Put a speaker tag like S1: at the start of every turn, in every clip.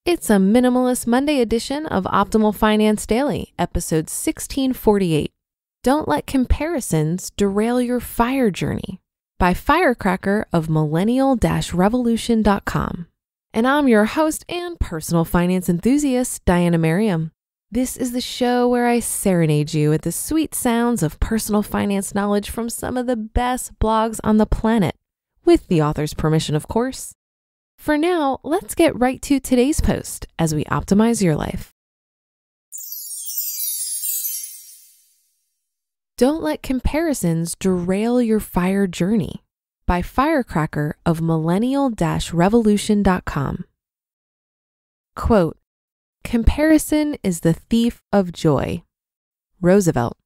S1: It's a Minimalist Monday edition of Optimal Finance Daily, episode 1648. Don't let comparisons derail your FIRE journey, by FIRECracker of Millennial-Revolution.com. And I'm your host and personal finance enthusiast, Diana Merriam. This is the show where I serenade you with the sweet sounds of personal finance knowledge from some of the best blogs on the planet, with the author's permission, of course. For now, let's get right to today's post as we optimize your life. Don't let comparisons derail your FIRE journey, by FIRECracker of Millennial-Revolution.com. Quote, "Comparison is the thief of joy." Roosevelt.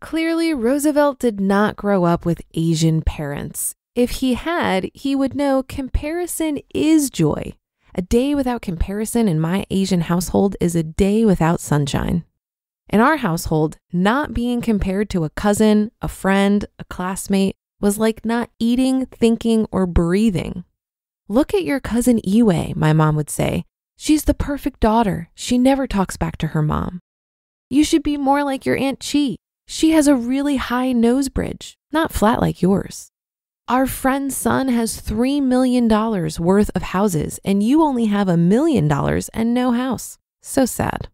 S1: Clearly, Roosevelt did not grow up with Asian parents. If he had, he would know comparison is joy. A day without comparison in my Asian household is a day without sunshine. In our household, not being compared to a cousin, a friend, a classmate was like not eating, thinking, or breathing. "Look at your cousin Iwei," my mom would say. "She's the perfect daughter. She never talks back to her mom." "You should be more like your Aunt Chi. She has a really high nose bridge, not flat like yours." "Our friend's son has $3 million worth of houses, and you only have $1 million and no house." So sad.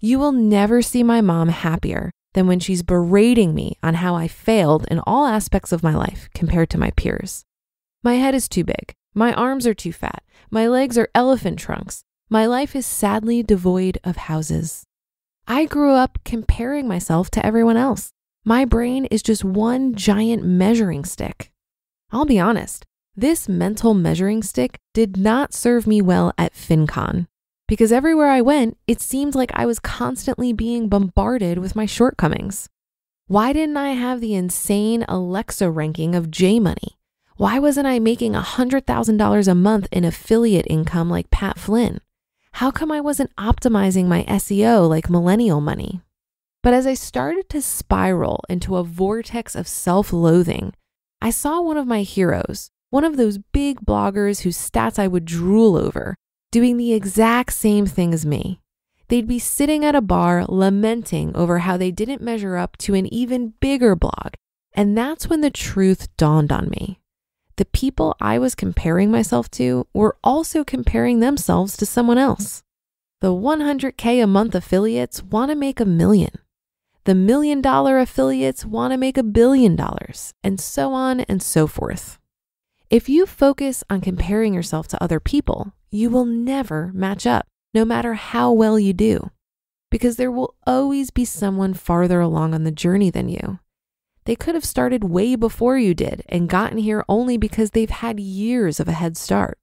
S1: You will never see my mom happier than when she's berating me on how I failed in all aspects of my life compared to my peers. My head is too big. My arms are too fat. My legs are elephant trunks. My life is sadly devoid of houses. I grew up comparing myself to everyone else. My brain is just one giant measuring stick. I'll be honest, this mental measuring stick did not serve me well at FinCon, because everywhere I went, it seemed like I was constantly being bombarded with my shortcomings. Why didn't I have the insane Alexa ranking of J-Money? Why wasn't I making $100,000 a month in affiliate income like Pat Flynn? How come I wasn't optimizing my SEO like Millennial Money? But as I started to spiral into a vortex of self-loathing, I saw one of my heroes, one of those big bloggers whose stats I would drool over, doing the exact same thing as me. They'd be sitting at a bar lamenting over how they didn't measure up to an even bigger blog. And that's when the truth dawned on me. The people I was comparing myself to were also comparing themselves to someone else. The 100K a month affiliates want to make $1 million. The $1 million affiliates want to make $1 billion, and so on and so forth. If you focus on comparing yourself to other people, you will never match up, no matter how well you do, because there will always be someone farther along on the journey than you. They could have started way before you did and gotten here only because they've had years of a head start.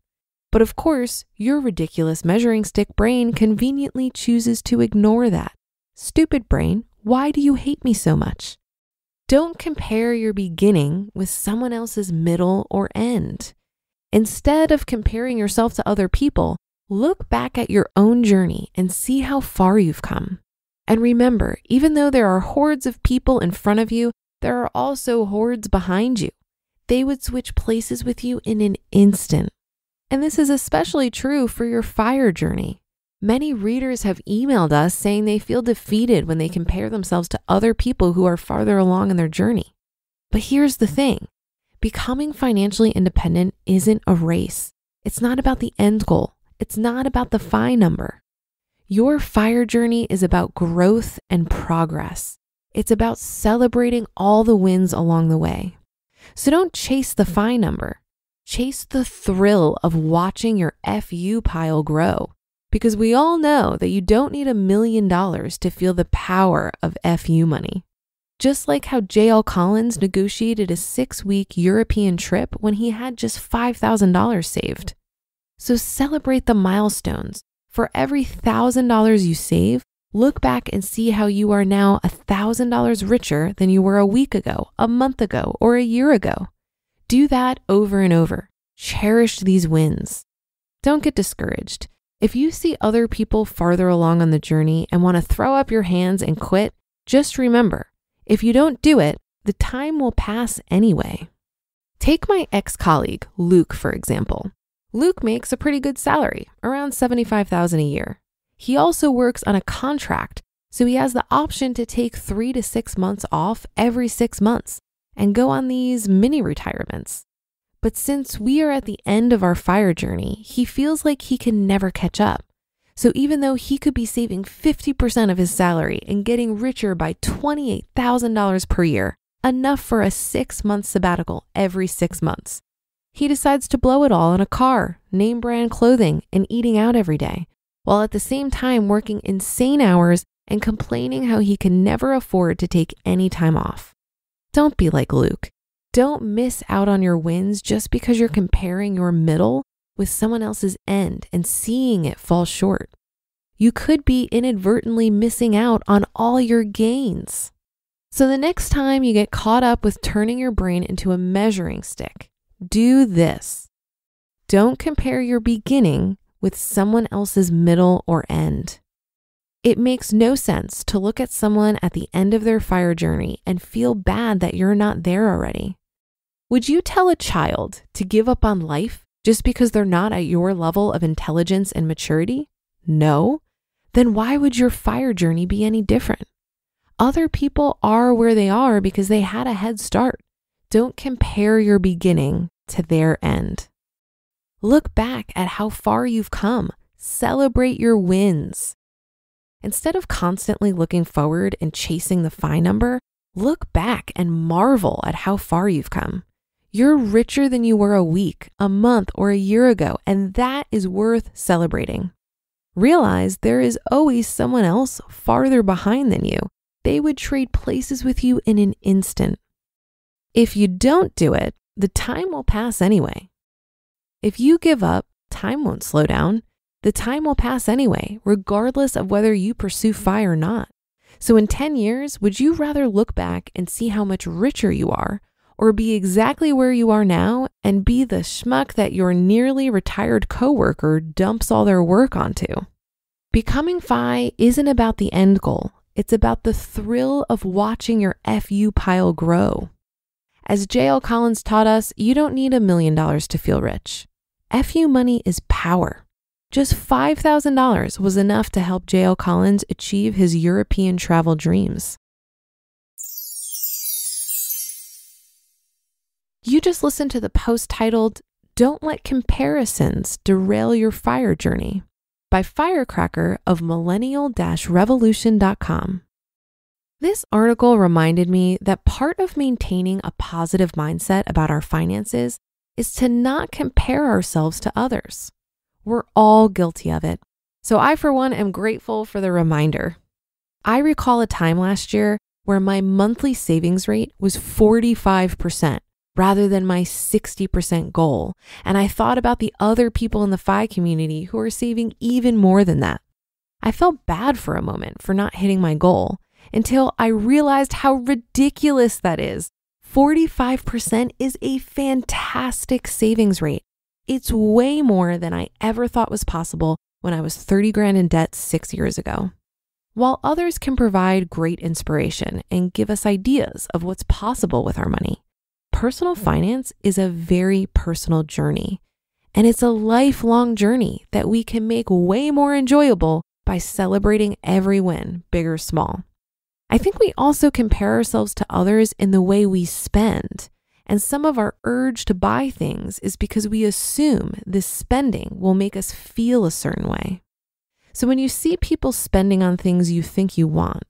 S1: But of course, your ridiculous measuring stick brain conveniently chooses to ignore that. Stupid brain. Why do you hate me so much? Don't compare your beginning with someone else's middle or end. Instead of comparing yourself to other people, look back at your own journey and see how far you've come. And remember, even though there are hordes of people in front of you, there are also hordes behind you. They would switch places with you in an instant. And this is especially true for your FIRE journey. Many readers have emailed us saying they feel defeated when they compare themselves to other people who are farther along in their journey. But here's the thing. Becoming financially independent isn't a race. It's not about the end goal. It's not about the FI number. Your FIRE journey is about growth and progress. It's about celebrating all the wins along the way. So don't chase the FI number. Chase the thrill of watching your FU pile grow. Because we all know that you don't need $1 million to feel the power of FU money. Just like how J.L. Collins negotiated a 6-week European trip when he had just $5,000 saved. So celebrate the milestones. For every $1,000 you save, look back and see how you are now $1,000 richer than you were a week ago, a month ago, or a year ago. Do that over and over. Cherish these wins. Don't get discouraged. If you see other people farther along on the journey and want to throw up your hands and quit, just remember, if you don't do it, the time will pass anyway. Take my ex-colleague, Luke, for example. Luke makes a pretty good salary, around $75,000 a year. He also works on a contract, so he has the option to take 3 to 6 months off every 6 months and go on these mini retirements. But since we are at the end of our FIRE journey, he feels like he can never catch up. So even though he could be saving 50% of his salary and getting richer by $28,000 per year, enough for a 6-month sabbatical every 6 months, he decides to blow it all on a car, name brand clothing, and eating out every day, while at the same time working insane hours and complaining how he can never afford to take any time off. Don't be like Luke. Don't miss out on your wins just because you're comparing your middle with someone else's end and seeing it fall short. You could be inadvertently missing out on all your gains. So the next time you get caught up with turning your brain into a measuring stick, do this. Don't compare your beginning with someone else's middle or end. It makes no sense to look at someone at the end of their FIRE journey and feel bad that you're not there already. Would you tell a child to give up on life just because they're not at your level of intelligence and maturity? No. Then why would your FIRE journey be any different? Other people are where they are because they had a head start. Don't compare your beginning to their end. Look back at how far you've come. Celebrate your wins. Instead of constantly looking forward and chasing the FI number, look back and marvel at how far you've come. You're richer than you were a week, a month, or a year ago, and that is worth celebrating. Realize there is always someone else farther behind than you. They would trade places with you in an instant. If you don't do it, the time will pass anyway. If you give up, time won't slow down. The time will pass anyway, regardless of whether you pursue FI or not. So in 10 years, would you rather look back and see how much richer you are, or be exactly where you are now and be the schmuck that your nearly retired coworker dumps all their work onto? Becoming FI isn't about the end goal. It's about the thrill of watching your FU pile grow. As J.L. Collins taught us, you don't need $1 million to feel rich. FU money is power. Just $5,000 was enough to help J.L. Collins achieve his European travel dreams. You just listened to the post titled, "Don't Let Comparisons Derail Your FIRE Journey" by FIRECracker of Millennial-Revolution.com. This article reminded me that part of maintaining a positive mindset about our finances is to not compare ourselves to others. We're all guilty of it. So I, for one, am grateful for the reminder. I recall a time last year where my monthly savings rate was 45% rather than my 60% goal. And I thought about the other people in the FI community who are saving even more than that. I felt bad for a moment for not hitting my goal until I realized how ridiculous that is. 45% is a fantastic savings rate. It's way more than I ever thought was possible when I was 30 grand in debt 6 years ago. While others can provide great inspiration and give us ideas of what's possible with our money, personal finance is a very personal journey. And it's a lifelong journey that we can make way more enjoyable by celebrating every win, big or small. I think we also compare ourselves to others in the way we spend. And some of our urge to buy things is because we assume this spending will make us feel a certain way. So when you see people spending on things you think you want,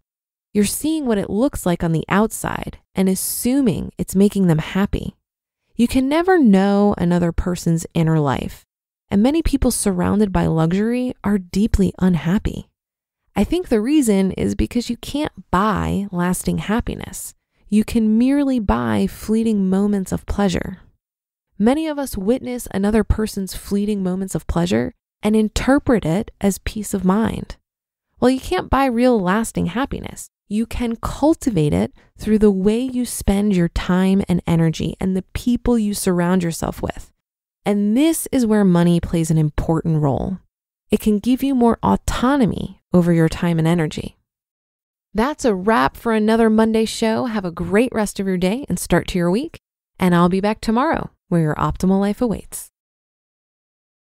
S1: you're seeing what it looks like on the outside and assuming it's making them happy. You can never know another person's inner life, and many people surrounded by luxury are deeply unhappy. I think the reason is because you can't buy lasting happiness. You can merely buy fleeting moments of pleasure. Many of us witness another person's fleeting moments of pleasure and interpret it as peace of mind. While you can't buy real lasting happiness, you can cultivate it through the way you spend your time and energy and the people you surround yourself with. And this is where money plays an important role. It can give you more autonomy over your time and energy. That's a wrap for another Monday show. Have a great rest of your day and start to your week. And I'll be back tomorrow where your optimal life awaits.